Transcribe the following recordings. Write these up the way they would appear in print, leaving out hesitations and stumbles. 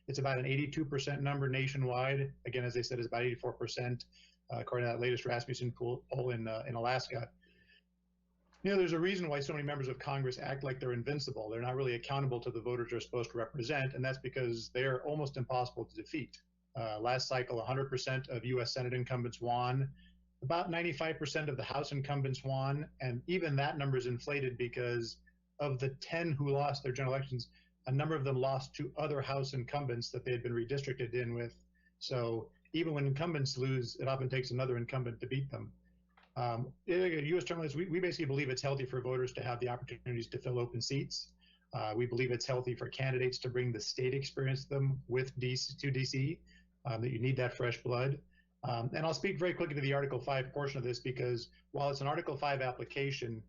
It's about an 82% number nationwide. Again, as they said, it's about 84%, according to that latest Rasmussen poll in Alaska. There's a reason why so many members of Congress act like they're invincible. They're not really accountable to the voters they're supposed to represent, and that's because they're almost impossible to defeat. Last cycle, 100% of U.S. Senate incumbents won. About 95% of the House incumbents won, and even that number is inflated because of the 10 who lost their general elections, a number of them lost to other House incumbents that they had been redistricted in with. So even when incumbents lose, it often takes another incumbent to beat them. U.S. term limits, we basically believe it's healthy for voters to have the opportunities to fill open seats. We believe it's healthy for candidates to bring the state experience to them with DC, that you need that fresh blood. And I'll speak very quickly to the Article 5 portion of this, because while it's an Article 5 application,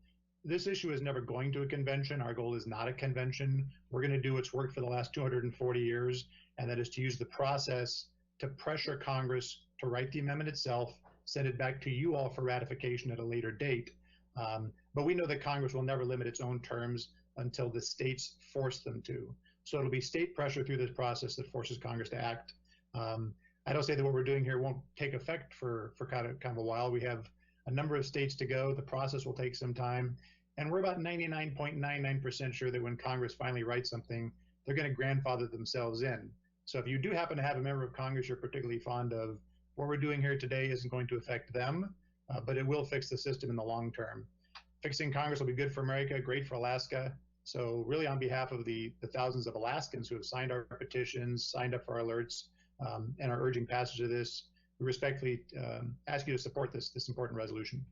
this issue is never going to a convention. Our goal is not a convention. We're going to do what's worked for the last 240 years, and that is to use the process to pressure Congress to write the amendment itself, send it back to you all for ratification at a later date. But we know that Congress will never limit its own terms until the states force them to. So it'll be state pressure through this process that forces Congress to act. I don't say that what we're doing here won't take effect for kind of a while. We have a number of states to go. The process will take some time. And we're about 99.99% sure that when Congress finally writes something, they're going to grandfather themselves in. So if you do happen to have a member of Congress you're particularly fond of, what we're doing here today isn't going to affect them, but it will fix the system in the long term. Fixing Congress will be good for America, great for Alaska. So really on behalf of the thousands of Alaskans who have signed our petitions, signed up for our alerts, and are urging passage of this, we respectfully ask you to support this important resolution.